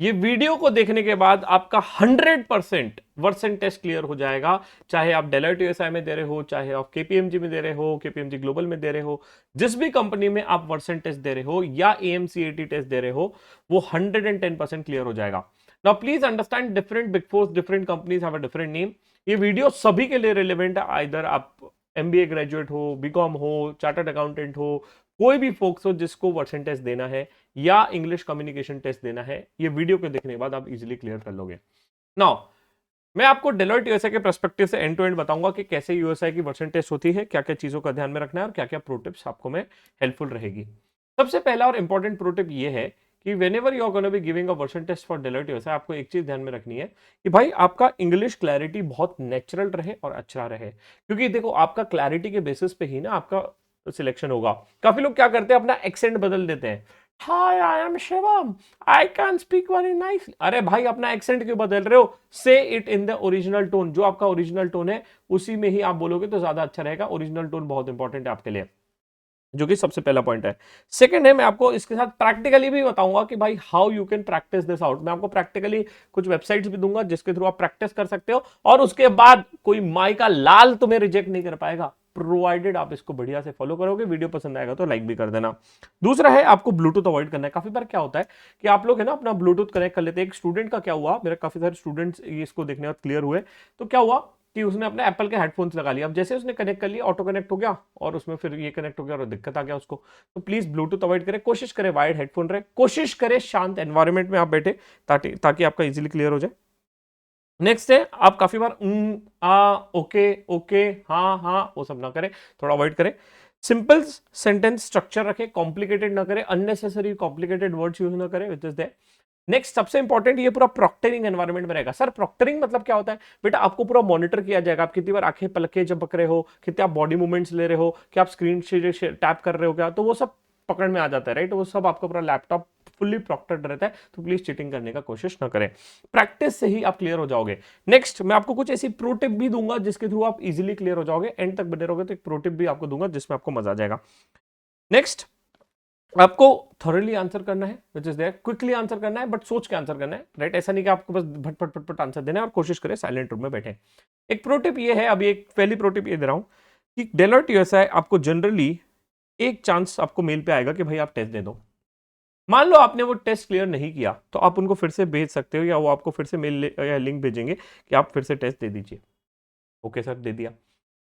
ये वीडियो को देखने के बाद आपका 100% वर्सन टेस्ट क्लियर हो जाएगा। चाहे आप डेलॉयट यूएसआई में दे रहे हो, चाहे आप केपीएमजी में दे रहे हो, केपीएमजी ग्लोबल में दे रहे हो, जिस भी कंपनी में आप वर्सन टेस्ट दे रहे हो या एएमसीएटी टेस्ट दे रहे हो, वो 110% क्लियर हो जाएगा। Now please understand, different big four, different companies have a different name. ये वीडियो सभी के लिए रिलेवेंट है, आइदर आप एमबीए ग्रेजुएट हो, बीकॉम हो, चार्टर्ड अकाउंटेंट हो, कोई भी फोक्स हो जिसको वर्सन टेस्ट देना है या इंग्लिश कम्युनिकेशन टेस्ट देना है, ये वीडियो को देखने के बाद आप इजीली क्लियर कर लोगे। नाउ मैं आपको डेलोइट यूएसए के पर्सपेक्टिव से एंड टू एंड बताऊंगा कि कैसे यूएसए की वर्सन टेस्ट होती है, क्या क्या चीजों का ध्यान में रखना है और क्या क्या प्रो टिप्स आपको में हेल्पफुल रहेगी। सबसे पहला और इंपॉर्टेंट प्रो टिप ये है कि whenever you are going to be giving a version test for Deloitte USA, आपको एक चीज ध्यान में रखनी है कि भाई आपका इंग्लिश क्लैरिटी बहुत नेचुरल रहे और अच्छा रहे, क्योंकि देखो आपका क्लैरिटी के बेसिस पे ही ना आपका सिलेक्शन होगा। काफी लोग क्या करते हैं, अपना एक्सेंट बदल देते हैं। Hi I am Shivam, I can speak very nice. अरे भाई अपना एक्सेंट क्यों बदल रहे हो? Say it in the original tone, जो आपका ओरिजिनल टोन है उसी में ही आप बोलोगे तो ज्यादा अच्छा रहेगा। ओरिजिनल टोन बहुत इंपॉर्टेंट है आपके लिए, जो कि सबसे पहला पॉइंट है। सेकंड है, मैं आपको इसके साथ प्रैक्टिकली भी बताऊंगा कि भाई how you can practice this out. मैं आपको प्रैक्टिकली कुछ वेबसाइट्स भी दूंगा जिसके थ्रू आप प्रैक्टिस कर सकते हो, और उसके बाद कोई माई का लाल तुम्हें रिजेक्ट नहीं कर पाएगा, प्रोवाइडेड आप इसको बढ़िया से फॉलो करोगे। वीडियो पसंद आएगा तो लाइक भी कर देना। दूसरा है, आपको ब्लूटूथ अवॉइड करना है। काफी बार क्या होता है कि आप लोग है ना अपना ब्लूटूथ कनेक्ट कर लेते हैं। एक स्टूडेंट का क्या हुआ, मेरे काफी सारे स्टूडेंट्स इसको देखने बाद क्लियर हुए, तो क्या हुआ कि उसने अपने एप्पल के हेडफोन्स लगा लिया। अब जैसे उसने कनेक्ट कर लिया, ऑटो कनेक्ट हो गया और उसमें फिर ये कनेक्ट हो गया और दिक्कत आ गया उसको। तो प्लीज ब्लूटूथ अवॉइड करें, कोशिश करें वायर्ड हेडफोन रहे, कोशिश करें शांत एनवायरनमेंट में आप बैठे, ताकि ताकि आपका इजीली क्लियर हो जाए। नेक्स्ट है, आप काफी बार ओके ओके, हाँ हाँ वो सब ना करें, थोड़ा अवॉइड करें। सिंपल सेंटेंस स्ट्रक्चर रखें, कॉम्प्लिकेटेड ना करें, अननेसेसरी कॉम्प्लिकेटेड वर्ड्स यूज ना करें, विच इज देयर। नेक्स्ट सबसे इंपॉर्टेंट, ये पूरा प्रॉक्टरिंग एनवायरनमेंट में रहेगा। सर प्रॉक्टरिंग मतलब क्या होता है? बेटा आपको पूरा मॉनिटर किया जाएगा, आप कितनी बार आंखें पलके झपक रहे हो, कितने आप बॉडी मूवमेंट्स ले रहे हो, क्या आप स्क्रीन से टैप कर रहे हो क्या, तो वो सब पकड़ में आ जाता है, राइट। वो सब आपका पूरा लैपटॉप फुल्ली प्रॉक्टर्ड रहता है, तो प्लीज चीटिंग करने का कोशिश ना करें। प्रैक्टिस से ही आप क्लियर हो जाओगे। नेक्स्ट मैं आपको कुछ ऐसी प्रो टिप भी दूंगा जिसके थ्रू आप इजीली क्लियर हो जाओगे। एंड तक बने रहोगे तो एक प्रो टिप भी आपको दूंगा जिसमें आपको मजा आ जाएगा। नेक्स्ट, आपको थॉरली आंसर करना है, which is there, quickly answer करना है, बट सोच के आंसर करना है, राइट। ऐसा नहीं कि आपको बस भटपट भटपट आंसर देना है, और कोशिश करें साइलेंट रूम में बैठे। एक प्रोटिप ये है, अभी एक पहली प्रोटिप ये दे रहा हूं कि डेलोइट यूएसए आपको जनरली एक चांस आपको मेल पे आएगा कि भाई आप टेस्ट दे दो। मान लो आपने वो टेस्ट क्लियर नहीं किया, तो आप उनको फिर से भेज सकते हो, या वो आपको फिर से मेल या लिंक भेजेंगे कि आप फिर से टेस्ट दे दीजिए। ओके सर, दे दिया।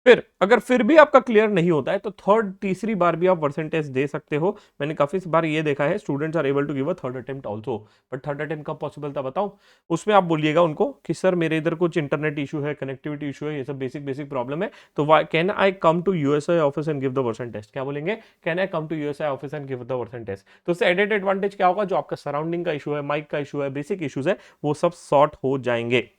फिर अगर फिर भी आपका क्लियर नहीं होता है तो थर्ड, तीसरी बार भी आप वर्सन टेस्ट दे सकते हो। मैंने काफी बार ये देखा है, students are able to give a third attempt also. But third attempt कब पॉसिबल था बताऊं? उसमें आप बोलिएगा उनको कि सर मेरे इधर कुछ इंटरनेट इशू है, कनेक्टिविटी इशू है, ये सब बेसिक बेसिक प्रॉब्लम है, तो can I come to USA office and give the Versant test? क्या बोलेंगे? Can I come to USA office and give the Versant test? तो उससे एडेड एडवांटेज क्या होगा, जो आपका सराउंडिंग का इशू है, माइक का इशू है, बेसिक इशूज है, वो सब सॉर्ट हो जाएंगे।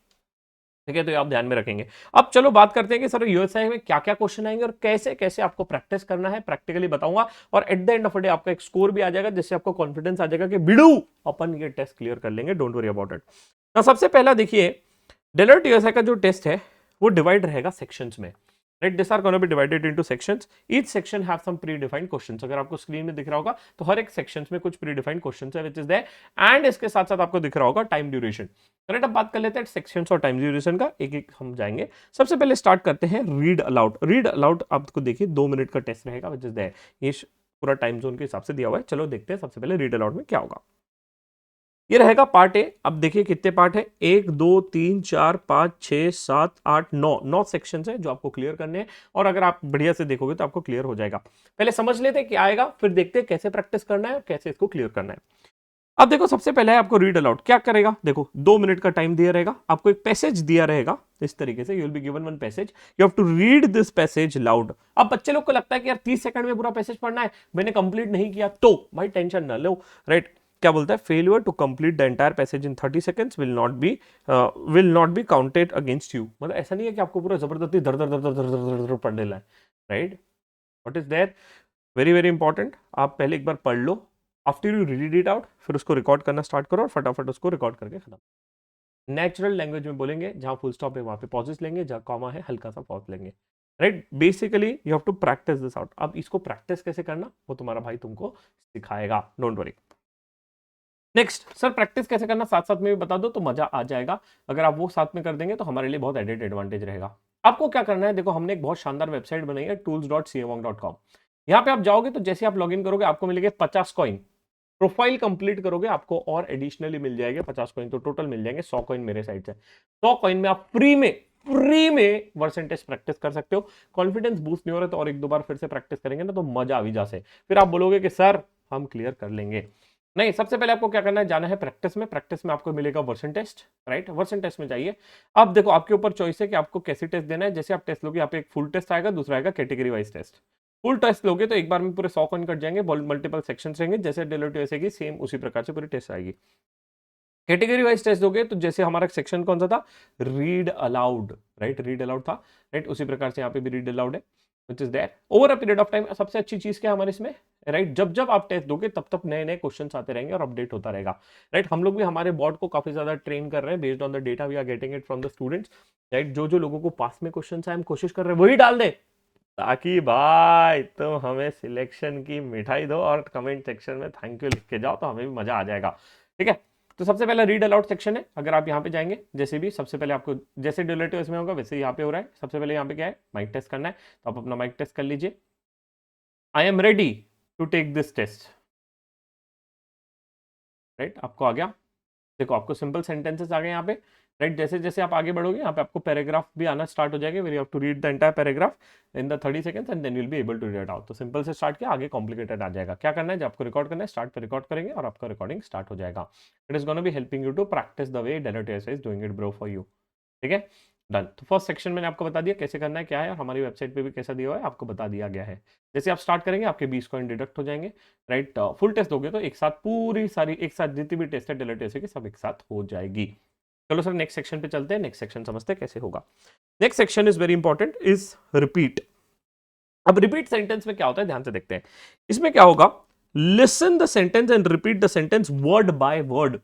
ठीक है, तो ये आप ध्यान में रखेंगे। अब चलो बात करते हैं कि सर यूएसआई में क्या क्या क्वेश्चन आएंगे और कैसे कैसे आपको प्रैक्टिस करना है, प्रैक्टिकली बताऊंगा। और at the end of the day आपका एक स्कोर भी आ जाएगा, जिससे आपको कॉन्फिडेंस आ जाएगा कि बिडू अपन ये टेस्ट क्लियर कर लेंगे, डोंट वरी अबाउट इट। ना सबसे पहला देखिए, डेलोइट यूएसआई का जो टेस्ट है वो डिवाइड रहेगा सेक्शंस में, right. This are gonna be divided into sections, each section have some predefined questions. अगर आपको स्क्रीन में दिख रहा होगा तो हर एक सेक्शंस में कुछ प्री डिफाइंड क्वेश्चंस है, विच इज देयर। एंड इसके साथ साथ आपको दिख रहा होगा टाइम ड्यूरेशन। राइट, अब बात कर लेते हैं सेक्शंस और टाइम ड्यूरेशन का, एक एक हम जाएंगे। सबसे पहले स्टार्ट करते हैं रीड अलाउड। रीड अलाउड आपको देखिए 2 मिनट का टेस्ट रहेगा, विच इज देयर। ये पूरा टाइम जोन के हिसाब से दिया हुआ है। चलो देखते हैं सबसे पहले रीड अलाउड में क्या होगा। ये रहेगा पार्ट ए। अब देखिए कितने पार्ट है, 1 2 3 4 5 6 7 8 9, 9 सेक्शन है जो आपको क्लियर करने हैं। और अगर आप बढ़िया से देखोगे तो आपको क्लियर हो जाएगा। पहले समझ लेते हैं क्या आएगा, फिर देखते हैं कैसे प्रैक्टिस करना है और कैसे इसको क्लियर करना है। अब देखो सबसे पहले है आपको रीड अलाउड। क्या करेगा, देखो 2 मिनट का टाइम दिया रहेगा, आपको एक पैसेज दिया रहेगा इस तरीके से, you will be given one passage, you have to read this passage loud. अब बच्चे लोग को लगता है कि यार 30 सेकंड में पूरा पैसेज पढ़ना है, मैंने कंप्लीट नहीं किया, तो भाई टेंशन ना लो, राइट। क्या बोलता है, failure to complete the entire passage in 30 seconds will not be counted against you. मतलब ऐसा नहीं है कि आपको पूरा जबरदस्ती धर धर धर धर धर धर धर पढ़ लेना है, right. What is that, very very important. आप पहले एक बार पढ़ लो, after you read it out फिर उसको रिकॉर्ड करना स्टार्ट करो और फटाफट उसको रिकॉर्ड करके खत्म। नेचुरल लैंग्वेज में बोलेंगे, जहां फुल स्टॉप है वहां पे पॉजेस लेंगे, जहां कॉमा है हल्का सा पॉज लेंगे, right. Basically you have to practice this out. अब इसको प्रैक्टिस कैसे करना वो तुम्हारा भाई तुमको सिखाएगा, don't worry. Next sir practice कैसे करना साथ साथ में भी बता दो तो मजा आ जाएगा। अगर आप वो साथ में कर देंगे तो हमारे लिए बहुत एडेड एडवांटेज रहेगा। आपको क्या करना है, देखो हमने एक बहुत शानदार वेबसाइट बनाई है tools.cmong.com। यहाँ पे आप जाओगे तो जैसे आप लॉगिन करोगे आपको मिलेंगे 50 कॉइन। प्रोफाइल कंप्लीट करोगे आपको और एडिशनली मिल जाएंगे 50 कॉइन, तो टोटल मिल जाएंगे 100 कॉइन मेरे साइड से। 100 कॉइन में आप फ्री में वर्सन टेस्ट प्रैक्टिस कर सकते हो। कॉन्फिडेंस बूस्ट नहीं हो रहा तो और एक दो बार फिर से प्रैक्टिस करेंगे ना तो मजा आ भी जा से, फिर आप बोलोगे कि सर हम क्लियर कर लेंगे। नहीं, सबसे पहले आपको क्या करना है, जाना है प्रैक्टिस में। प्रैक्टिस में आपको मिलेगा Versant test, right. Versant test में जाइए। अब देखो आपके ऊपर चॉइस है कि आपको कैसे टेस्ट देना है। जैसे आप टेस्ट लोगे, यहाँ पे एक फुल टेस्ट आएगा, दूसरा आएगा category wise test. Full test लोगे तो एक बार में पूरे 100 कॉइन कट जाएंगे, मल्टीपल सेक्शन रहेंगे, जैसे डेलोट वैसे की सेम उसी प्रकार से पूरी टेस्ट आएगी। कैटेगरी वाइज टेस्ट दोगे तो जैसे हमारा सेक्शन कौन सा था, read aloud, right, read aloud था, राइट, उसी प्रकार से यहाँ पे भी रीड अलाउड है, which is there over a period of time. सबसे अच्छी चीज क्या है हमारे इसमें, राइट, जब जब आप टेस्ट दोगे तब तब नए नए क्वेश्चंस आते रहेंगे और अपडेट होता रहेगा, राइट। हम लोग भी हमारे बोर्ड को काफी ज्यादा ट्रेन कर रहे हैं based on the data we are getting it from the students, right. जो जो लोगों को पास में क्वेश्चन है हम कोशिश कर रहे हैं वही डाल दे, ताकि भाई तुम हमें सिलेक्शन की मिठाई दो और कमेंट सेक्शन में थैंक यू लिख के जाओ तो हमें भी मजा आ जाएगा, ठीक है। तो सबसे पहले रीड अलाउड सेक्शन है। अगर आप यहाँ पे जाएंगे, जैसे भी सबसे पहले आपको जैसे डिलेटिव इसमें होगा वैसे यहाँ पे हो रहा है। सबसे पहले यहाँ पे क्या है, माइक टेस्ट करना है, तो आप अपना माइक टेस्ट कर लीजिए। I am ready to take this test, right, आपको आ गया। देखो आपको सिंपल सेंटेंसेस आ गए यहाँ पे, राइट। जैसे जैसे आप आगे बढ़ोगे यहाँ पे आपको पैराग्राफ भी आना स्टार्ट हो जाएगा। Very have to read the entire paragraph in the 30 seconds and then you will be able to read it out. तो सिंपल से स्टार्ट किया, आगे कॉम्प्लिकेटेड आ जाएगा। क्या करना है, जब आपको रिकॉर्ड करना है स्टार्ट पे रिकॉर्ड करेंगे और आपका रिकॉर्डिंग स्टार्ट हो जाएगा। It is gonna be helping you to practise the way डेलोट is doing it bro for you, ठीक है, डन। तो फर्स्ट सेक्शन मैंने आपको बता दिया कैसे करना है क्या है, और हमारी वेबसाइट पे भी कैसा दिया हुआ है आपको बता दिया गया है। जैसे आप स्टार्ट करेंगे आपके 20 कॉइन डिडक्ट हो जाएंगे, राइट। फुल टेस्ट दोगे तो एक साथ पूरी सारी एक साथ जितनी भी टेस्ट है डेलोट की सब एक साथ हो जाएगी। चलो सर नेक्स्ट सेक्शन पे चलते हैं, नेक्स्ट सेक्शन समझते हैं कैसे होगा। Next section is very important, is repeat. अब रिपीट सेंटेंस में क्या होता है ध्यान से देखते हैं। इसमें क्या होगा, listen the sentence and repeat the sentence word by word.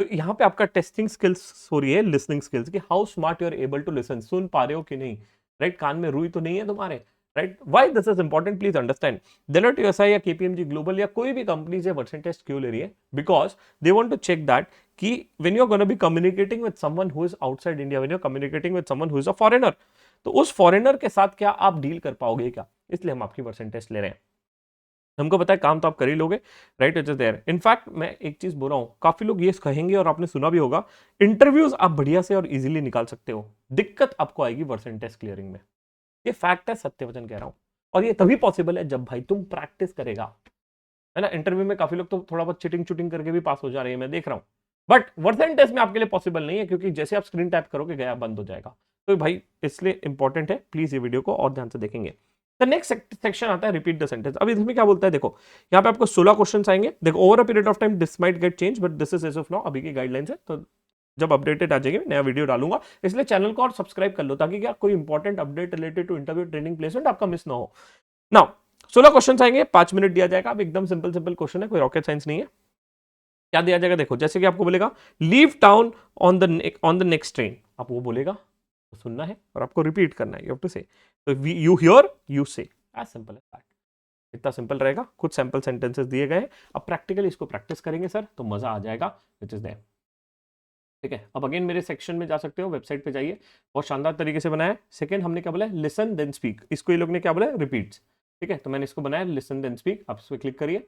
तो यहां पे आपका टेस्टिंग स्किल्स हो रही है, लिसनिंग स्किल्स की, how smart you are able to listen, सुन पा रहे हो कि नहीं, राइट। कान में रुई तो नहीं है तुम्हारे, right. Why this is important please understand. Deloitte USI या केपीएमजी ग्लोबल या कोई भी कंपनी से वर्सन टेस्ट क्यों ले रही है, because they want to check that कि when you are gonna be communicating with someone who is outside India, when you are communicating with someone who is a foreigner, तो उस foreigner के साथ क्या आप डील कर पाओगे क्या, इसलिए हम आपकी वर्सन टेस्ट ले रहे हैं। हमको पता है काम तो आप कर ही लोगे, right, it is there. In fact मैं एक चीज बोल रहा हूं, काफी लोग ये कहेंगे और आपने सुना भी होगा, इंटरव्यूज आप बढ़िया से और इजीली निकाल सकते हो, दिक्कत आपको आएगी वर्सन टेस्ट क्लियरिंग में। ये फैक्ट है, सत्य वचन कह रहा हूं, और ये तभी पॉसिबल है जब भाई तुम प्रैक्टिस करेगा, है ना। इंटरव्यू में काफी लोग तो थोड़ा बहुत चिटिंग चुटिंग करके भी पास हो जा रहे हैं, मैं देख रहा हूं, बट वर्सन टेस्ट में आपके लिए पॉसिबल नहीं है, क्योंकि जैसे आप स्क्रीन टैप करोगे गया बंद हो जाएगा। तो भाई इसलिए इंपॉर्टेंट है, प्लीज ये वीडियो को और ध्यान से देखेंगे। द नेक्स्ट सेक्शन आता है रिपीट द सेंटेंस। अब इसमें क्या बोलता है, देखो यहाँ पे आपको 16 क्वेश्चंस आएंगे। देखो over a period of time this might get change but this is as of now, अभी की गाइडलाइंस है, तो जब अपडेटेड आ जाएगी नया वीडियो डालूंगा, इसलिए चैनल को और सब्सक्राइब कर लो ताकि क्या कोई important update related to interview training placement आपका मिस ना हो। नाउ 16 क्वेश्चन आएंगे, 5 मिनट दिया जाएगा। अब एकदम सिंपल सिंपल क्वेश्चन है, कोई रॉकेट साइंस नहीं है। क्या दिया जाएगा, देखो जैसे कि आपको बोलेगा leave town on the next train, आप वो बोलेगा तो सुनना है और आपको रिपीट करना है, यू हैव टू से। तो यू हियर यू से, एज सिंपल एज दैट, इतना सिंपल रहेगा। कुछ सैंपल सेंटेंसेस दिए गए हैं, अब प्रैक्टिकली इसको प्रैक्टिस करेंगे सर तो मजा आ जाएगा, विच इज देयर, ठीक है। अब अगेन मेरे सेक्शन में जा सकते हो, वेबसाइट पे जाइए, बहुत शानदार तरीके से बनाया है। सेकंड हमने क्या बोला है, लिसन देन स्पीक, इसको ये लोग ने क्या बोला है, रिपीट्स, ठीक है। तो मैंने इसको बनाया लिसन देन स्पीक, आप इस पर क्लिक करिए,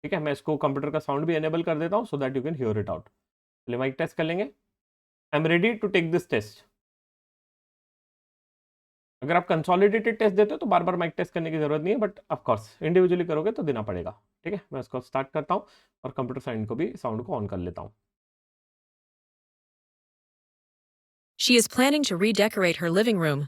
ठीक है। मैं इसको कंप्यूटर का साउंड भी एनेबल कर देता हूं so that you can hear it out. पहले माइक टेस्ट कर लेंगे। I am ready to take this test. अगर आप कंसोलिडेटेड टेस्ट देते हो तो बार बार माइक टेस्ट करने की जरूरत नहीं है, बट ऑफ कोर्स इंडिविजुअली करोगे तो देना पड़ेगा, ठीक है। मैं इसको स्टार्ट करता हूं और कंप्यूटर साउंड को भी साउंड को ऑन कर लेता हूं। She is planning to redecorate her living room.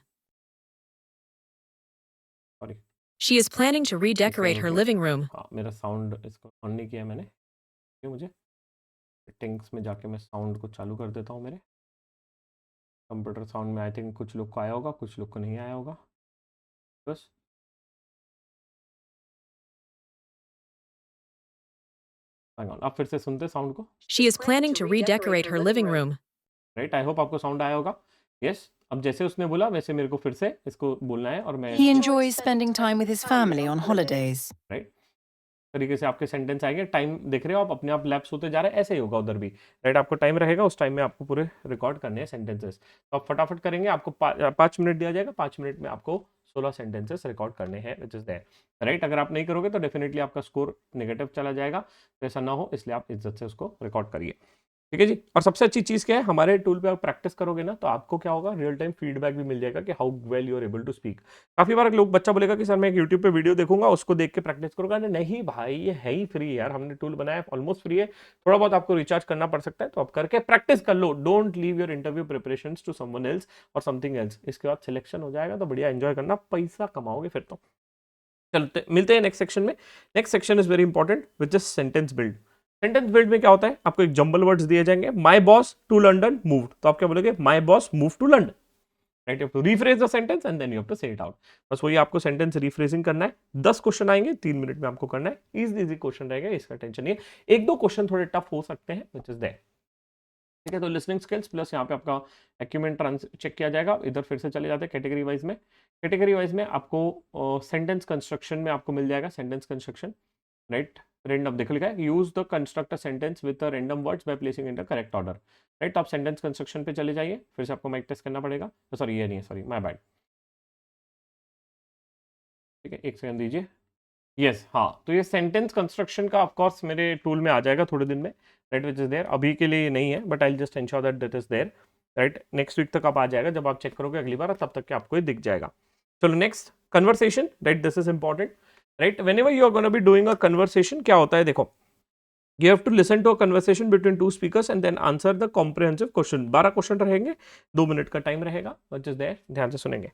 Sorry, She is planning to redecorate her living room. हाँ मेरा साउंड इसको ऑन नहीं किया मैंने, मुझे सेटिंग्स में जाके मैं साउंड को चालू कर देता हूँ। मेरे कंप्यूटर साउंड में आई थिंक कुछ लोग को आया होगा, कुछ लोग को नहीं आया होगा, बस आप फिर से सुनते साउंड को। She is planning to redecorate her living room. Right, I hope आपको साउंड आया होगा। यस, अब जैसे उसने बोला वैसे मेरे को फिर से इसको बोलना है और मैं He enjoys spending time with his family on holidays. Right तरीके से आपके सेंटेंस आएंगे। टाइम देख रहे हो आप, अपने आप लैप्स होते जा रहे हैं, ऐसे ही होगा उधर भी, राइट। आपको टाइम रहेगा, उस टाइम में आपको पूरे रिकॉर्ड करने हैं सेंटेंसेस। तो आप फटाफट करेंगे, आपको 5 मिनट दिया जाएगा, 5 मिनट में आपको 16 सेंटेंसेस रिकॉर्ड करने हैं, विच इज देयर, राइट। अगर आप नहीं करोगे तो डेफिनेटली आपका स्कोर नेगेटिव चला जाएगा, तो ऐसा ना हो इसलिए आप इज्जत से उसको रिकॉर्ड करिए, ठीक है जी। और सबसे अच्छी चीज क्या है, हमारे टूल पे आप प्रैक्टिस करोगे ना तो आपको क्या होगा, रियल टाइम फीडबैक भी मिल जाएगा कि how well you are able to speak. काफी बार लोग, बच्चा बोलेगा कि सर मैं यूट्यूब पे वीडियो देखूंगा, उसको देख के प्रैक्टिस करूंगा। नहीं भाई, ये है ही फ्री यार, हमने टूल बनाया ऑलमोस्ट फ्री है, थोड़ा बहुत आपको रिचार्ज करना पड़ सकता है, तो आप करके प्रैक्टिस कर लो। Don't leave your interview preparation to someone else और समथिंग एल्स। इसके बाद सिलेक्शन हो जाएगा तो बढ़िया एंजॉय करना, पैसा कमाओगे फिर तो। चलते मिलते हैं नेक्स्ट सेक्शन में। Next section is very important, which is sentence build. Sentence build में क्या होता है, आपको एक जंबल वर्ड्स दिए जाएंगे, my boss to London moved, तो आप क्या बोलोगे, my boss move to London, right. You have to rephrase the sentence and then you have to say it out. बस वही आपको सेंटेंस रीफ्रेजिंग करना है। 10 क्वेश्चन आएंगे, 3 मिनट में आपको करना है। इजी इजी क्वेश्चन रहेगा, इसका टेंशन नहीं है। 1-2 क्वेश्चन थोड़े टफ हो सकते हैं, विच इज देयर, ठीक है। तो लिसनिंग स्किल्स प्लस यहाँ पे आपका एक्यूमेंट चेक किया जाएगा। इधर फिर से चले जाते हैं कैटेगरी वाइज में। कैटेगरी वाइज में आपको सेंटेंस कंस्ट्रक्शन में आपको मिल जाएगा सेंटेंस कंस्ट्रक्शन, राइट। रेंडम देखो लिखा है, use the construct a sentence with random words by placing in the correct order, right. आप सेंटेंस कंस्ट्रक्शन पे चले जाइए, फिर से आपको माइक टेस्ट करना पड़ेगा, सॉरी ये नहीं है, सॉरी माय बैड, ठीक है, एक सेकंड दीजिए। यस हाँ, तो ये सेंटेंस कंस्ट्रक्शन का ऑफ कोर्स मेरे टूल में आ जाएगा थोड़े दिन में, राइट, विच इज देयर। अभी के लिए नहीं है, but I just ensure that that is there, right. Next week तक आप आ जाएगा, जब आप चेक करोगे अगली बार, तब तक के आपको ये दिख जाएगा। चलो next, conversation, right, this is important, right. Whenever you are gonna be doing a conversation, क्या होता है देखो, you have to listen to a conversation between two speakers and then answer the comprehensive question। 12 question रहेंगे, 2 minute का time रहेगा, which is there, ध्यान से सुनेंगे।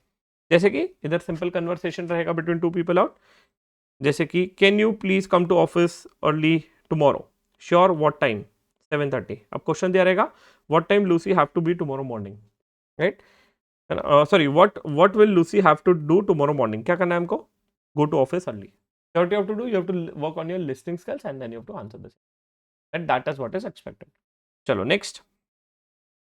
जैसे कि इधर सिंपल कन्वर्सेशन रहेगा बिटवीन 2 पीपल आउट, जैसे कि can you please come to office early tomorrow, sure, what time, 7:30। अब क्वेश्चन दिया रहेगा, what time Lucy have to be tomorrow morning, right, sorry, what will Lucy have to do tomorrow morning, क्या करना है हमको, go to office early. What you have to do, you have to work on your listening skills and then you have to answer this, and that is what is expected। चलो next,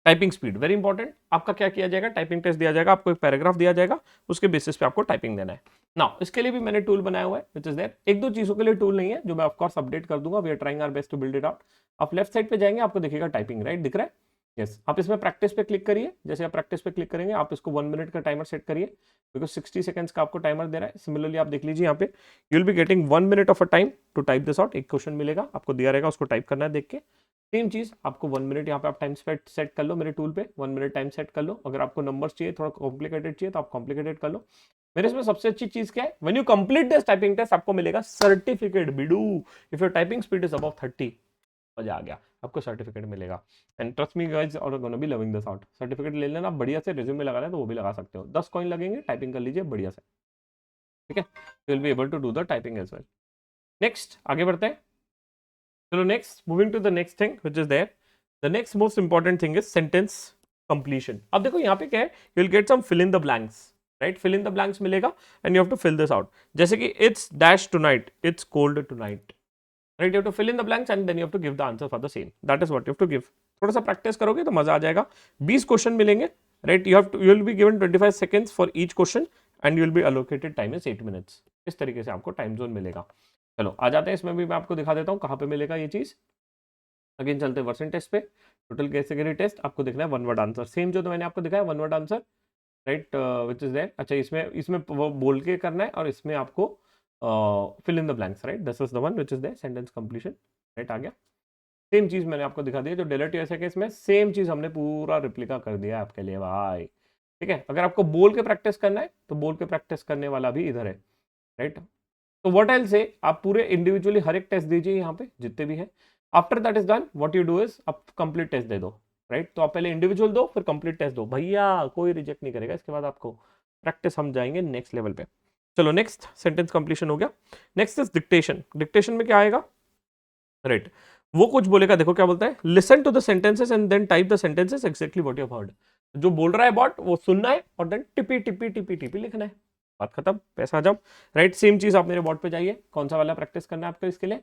typing speed, very important. आपका क्या किया जाएगा, typing test दिया जाएगा, आपको एक paragraph दिया जाएगा, उसके बेसिस पे आपको टाइपिंग देना है। नाउ इसके लिए भी मैंने टूल बनाया हुआ है, विच इज देयर। 1-2 चीजों के लिए टूल नहीं है, जो मैं ऑफ कोर्स अपडेट कर दूंगा। We are trying our best to build it out. आप लेफ्ट साइड पे जाएंगे, आपको दिखेगा टाइपिंग, राइट, दिख रहा है, यस। आप इसमें प्रैक्टिस पे क्लिक करिए। जैसे आप प्रैक्टिस पे क्लिक करेंगे, आप इसको 1 मिनट का टाइमर सेट करिए, बिकॉज 60 सेकंड्स का आपको टाइमर दे रहा है। सिमिलरली आप देख लीजिए यहाँ पे, you will be getting 1 minute of a time to type this out. एक क्वेश्चन मिलेगा, आपको दिया रहेगा, उसको टाइप करना है देख के। सेम चीज आपको 1 मिनट यहाँ पे आप टाइम सेट कर लो, मेरे टूल पे 1 मिनट टाइम सेट कर लो। अगर आपको नंबर्स चाहिए, थोड़ा कॉम्प्लिकेटेड चाहिए, तो आप कॉम्प्लिकेटेड कर लो। मेरे इसमें सबसे अच्छी चीज क्या है, when you complete this typing test, आपको मिलेगा सर्टिफिकेट बिडू। If your typing speed is above 30, मजा आ गया, आपको सर्टिफिकेट मिलेगा। And trust me guys, are gonna be loving this out. Certificate ले लेना, बढ़िया से रिज्यूम में लगाना है तो वो भी लगा सकते हो। 10 कॉइन लगेंगे, टाइपिंग कर लीजिए बढ़िया से, ठीक है। You will be able to do the typing as well. Next आगे बढ़ते हैं। चलो next, moving to the next thing which is there. The next most important thing is sentence completion. अब देखो यहाँ पे क्या है, you will get some fill in the blanks, right. Fill in the blanks मिलेगा and you have to fill this out. जैसे कि it's dash tonight, it's cold tonight, right. You have to fill in the blanks and then you have to give the answer for the same, that is what you have to give. थोड़ा सा practice करोगे तो मजा आ जाएगा। 20 question मिलेंगे, right. You will be given 25 seconds for each question and you will B allocated time is 8 minutes. इस तरीके से आपको टाइम जोन मिलेगा। चलो आ जाते हैं, इसमें भी मैं आपको दिखा देता हूँ कहाँ पे मिलेगा ये चीज। अगेन चलते हैं वर्सन टेस्ट पे। टोटल कैटेगरी टेस्ट आपको दिखना है 1 वर्ड आंसर, सेम जो तो मैंने आपको दिखाया 1 word answer, right, which is there. अच्छा, इसमें वो बोल के करना है और इसमें आपको fill in the blanks, right. This is the one which is there, sentence completion, right, आ गया। सेम चीज मैंने आपको दिखा दी है, जो डेलर टीएसए के इसमें सेम चीज हमने पूरा रिप्लिका कर दिया है आपके लिए भाई, ठीक है। अगर आपको बोल के प्रैक्टिस करना है तो बोल के प्रैक्टिस करने वाला भी इधर है, राइट। तो व्हाट आई विल से, आप पूरे इंडिविजुअली हर एक टेस्ट दीजिए यहाँ पे जितने भी है। After that is done, what you do is आप कंप्लीट टेस्ट दे दो, राइट। तो आप पहले इंडिविजुअल दो, फिर कंप्लीट टेस्ट दो भैया, कोई रिजेक्ट नहीं करेगा। इसके बाद आपको प्रैक्टिस हम जाएंगे नेक्स्ट लेवल पे। चलो नेक्स्ट, सेंटेंस कंप्लीशन हो गया। Next is dictation. डिक्टेशन में क्या आएगा, राइट, वो कुछ बोलेगा, देखो क्या बोलता है, listen to the sentences and then type the sentences exactly what you have heard. जो बोल रहा है बॉट वो सुनना है और देन टिपी टिपी टिपी टिपी लिखना है, बात खत्म, पैसा जब, राइट। सेम चीज आप मेरे बोर्ड पे जाइए, कौन सा वाला प्रैक्टिस करना है आपको इसके लिए,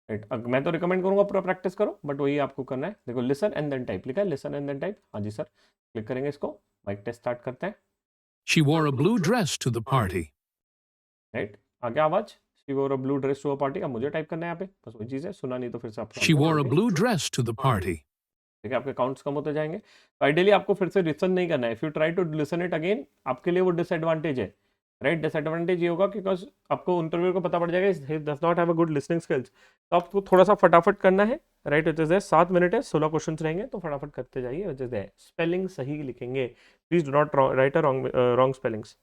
राइट। मैं तो रिकमेंड करूंगा पूरा प्रैक्टिस करो, बट वही आपको करना है। देखो लिसन एंड देन टाइप लिखा है, लिसन एंड देन टाइप, हाँ जी सर। क्लिक करेंगे इसको, माइक टेस्ट स्टार्ट करते हैं। She wore a blue dress to the party. Right, आ गया आवाज, she wore a blue dress to a party, अब मुझे टाइप करना है यहाँ पे, बस वही चीज़ है, सुना नहीं तो फिर से आपको She wore a blue dress to the party. ठीक है, आपके काउंट्स कम होते जाएंगे। तो आइडियली आपको फिर से लिसन नहीं करना है। If you try to listen it again, आपके लिए वो डिसएडवांटेज है, राइट। डिसएडवांटेज ये होगा बिकॉज आपको इंटरव्यू को पता पड़ जाएगा he does not have a good listening skills. तो आपको थोड़ा सा फटाफट करना है, राइट। विच इज 7 मिनट है, 16 क्वेश्चन रहेंगे, तो फटाफट करते जाइए। विच इज स्पेलिंग सही लिखेंगे, please do not right a wrong spellings.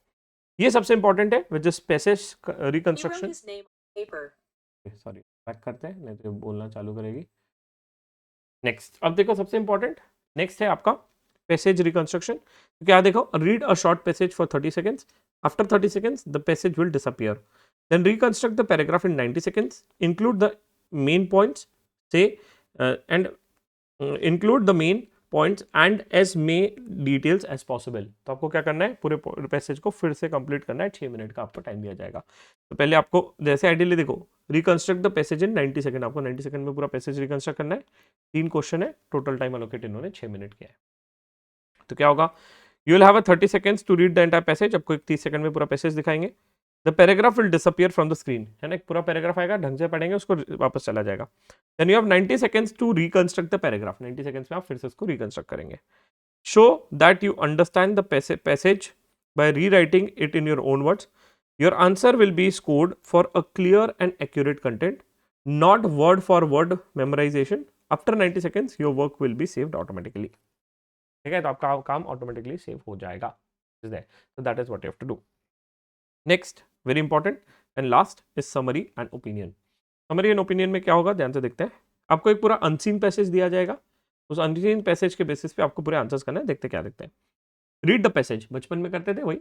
ये सबसे इंपॉर्टेंट है, which is passage reconstruction. Sorry, back करते हैं नहीं तो बोलना चालू करेगी। नेक्स्ट, अब देखो सबसे इंपॉर्टेंट नेक्स्ट है आपका पैसेज रिकंस्ट्रक्शन। क्योंकि यहाँ देखो, read a short passage for 30 seconds, after 30 seconds the passage will disappear, then reconstruct the paragraph in 90 seconds, include the main points, say and include the main points and as many details as possible। तो आपको क्या करना है, पूरे passage को फिर से complete करना है, 6 मिनट का आपको टाइम दिया जाएगा। तो पहले आपको जैसे आइडियली देखो, reconstruct the passage in 90 second, आपको 90 सेकंड में पूरा पैसेज रिकंस्ट्रक्ट करना है। 3 क्वेश्चन है, टोटल टाइम अलोकेट इन्होंने 6 मिनट किया है। तो क्या होगा, you will have a 30 seconds to read the entire passage, आपको एक 30 सेकंड में पूरा पैसेज दिखाएंगे। The paragraph will disappear from the screen, है ना, एक पूरा पैराग्राफ आएगा, ढंग से पढ़ेंगे उसको, वापस चला जाएगा। Then you have 90 seconds to reconstruct the paragraph, 90 seconds में आप फिर से उसको रिकंस्ट्रक्ट करेंगे। Show that you understand the passage by rewriting it in your own words. Your answer will be scored for a clear and accurate content, not word for word memorization. After 90 seconds your work will be saved automatically. ठीक है, तो आपका काम automatically save हो जाएगा। तो that is what you have to do. Next, very important and last is summary and opinion. Summary and opinion में क्या होगा, ध्यान से देखते हैं। आपको एक पूरा अनसीन पैसेज दिया जाएगा, उस अनसीन पैसेज के बेसिस पे आपको पूरे आंसर्स करना है। देखते क्या देखते हैं। रीड द पैसेज, बचपन में करते थे वही।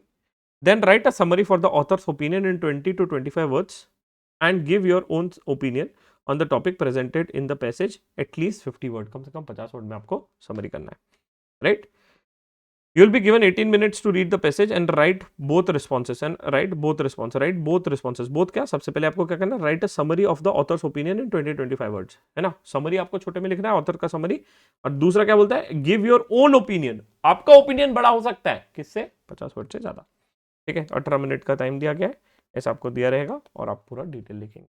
Then write a summary for the author's opinion in 20 to 25 words and give your own opinion on the topic presented in the passage, at least 50 word, कम से कम 50 वर्ड में आपको समरी करना है, राइट। You will be given 18 minutes to read the passage and write both responses both क्या, सबसे पहले आपको क्या करना है, write a summary of the author's opinion in 20-25 words, है ना। summary आपको छोटे में लिखना है, author का summary। और दूसरा क्या बोलता है, give your own opinion, आपका ओपिनियन बड़ा हो सकता है, किससे, 50 वर्ड से ज्यादा। ठीक है, 18 मिनट का टाइम दिया गया है, ऐसा आपको दिया रहेगा और आप पूरा डिटेल लिखेंगे।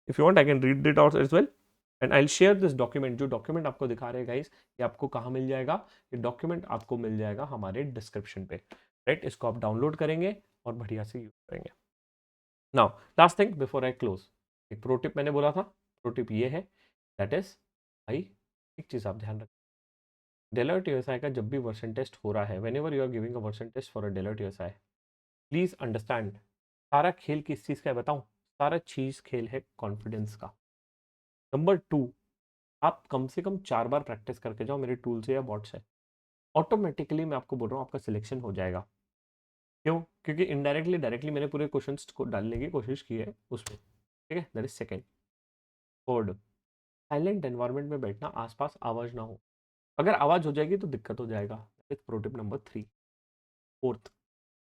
If you want I can read it out as well and I will share this document. जो डॉक्यूमेंट आपको दिखा रहे हैं गाइस, ये आपको कहाँ मिल जाएगा, ये डॉक्यूमेंट आपको मिल जाएगा हमारे डिस्क्रिप्शन पे, राइट। इसको आप डाउनलोड करेंगे और बढ़िया से यूज करेंगे। Now last thing before I close, एक प्रो टिप मैंने बोला था, प्रो टिप ये है, दैट इज भाई एक चीज आप ध्यान रखें, डेलॉयट यूएसआई का जब भी वर्सन टेस्ट हो रहा है, whenever you are giving a Versant test for a Deloitte USI, please understand, सारा खेल किस चीज का है बताऊं, सारा चीज खेल है कॉन्फिडेंस का। नंबर 2, आप कम से कम 4 बार प्रैक्टिस करके जाओ मेरे टूल से या बॉट से, ऑटोमेटिकली मैं आपको बोल रहा हूँ आपका सिलेक्शन हो जाएगा। क्यों, क्योंकि इनडायरेक्टली डायरेक्टली मैंने पूरे क्वेश्चंस को डालने की कोशिश की है उसमें। ठीक है, that is second. Third, silent environment में बैठना, आसपास आवाज ना हो, अगर आवाज हो जाएगी तो दिक्कत हो जाएगा, that is pro tip number 3। Fourth,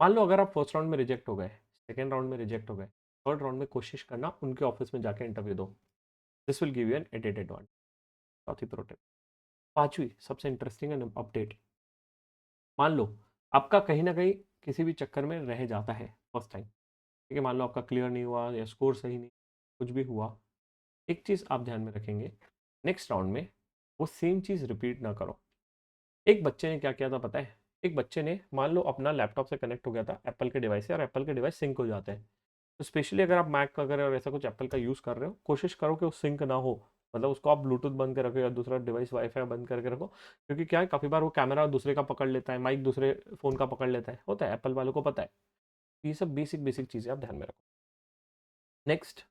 मान लो अगर आप फर्स्ट राउंड में रिजेक्ट हो गए, सेकेंड राउंड में रिजेक्ट हो गए, थर्ड राउंड में कोशिश करना उनके ऑफिस में जाके इंटरव्यू दो, this will give you an added advantage. चौथी प्रो टिप। पांचवी सबसे इंटरेस्टिंग अपडेट, मान लो आपका कहीं ना कहीं किसी भी चक्कर में रह जाता है फर्स्ट टाइम, ठीक है, मान लो आपका क्लियर नहीं हुआ या स्कोर सही नहीं, कुछ भी हुआ, एक चीज़ आप ध्यान में रखेंगे, नेक्स्ट राउंड में वो सेम चीज़ रिपीट ना करो। एक बच्चे ने क्या किया था पता है, एक बच्चे ने मान लो अपना लैपटॉप से कनेक्ट हो गया था एप्पल के डिवाइस से, और एप्पल के डिवाइस सिंक हो जाते हैं। तो स्पेशली अगर आप मैक वगैरह और ऐसा कुछ एप्पल का यूज़ कर रहे हो, कोशिश करो कि वो सिंक ना हो, मतलब उसको आप ब्लूटूथ बंद कर रखो या दूसरा डिवाइस वाईफाई बंद करके रखो। क्योंकि क्या है, काफ़ी बार वो कैमरा दूसरे का पकड़ लेता है, माइक दूसरे फ़ोन का पकड़ लेता है, होता है, एप्पल वालों को पता है। ये सब बेसिक बेसिक चीज़ें आप ध्यान में रखो। नेक्स्ट,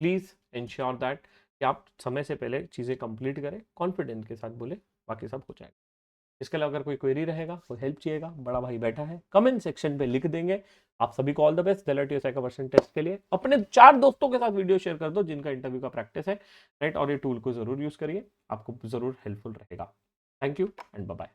प्लीज़ इंश्योर दैट कि आप समय से पहले चीज़ें कंप्लीट करें, कॉन्फिडेंस के साथ बोले, बाकी सब हो जाएगा। इसके अलावा अगर कोई क्वेरी रहेगा, कोई हेल्प चाहिएगा, बड़ा भाई बैठा है, कमेंट सेक्शन पे लिख देंगे। आप सभी को all the best Deloitte USI का वर्सन टेस्ट के लिए। अपने 4 दोस्तों के साथ वीडियो शेयर कर दो जिनका इंटरव्यू का प्रैक्टिस है, राइट, और ये टूल को जरूर यूज करिए, आपको जरूर हेल्पफुल रहेगा। Thank you and bye bye.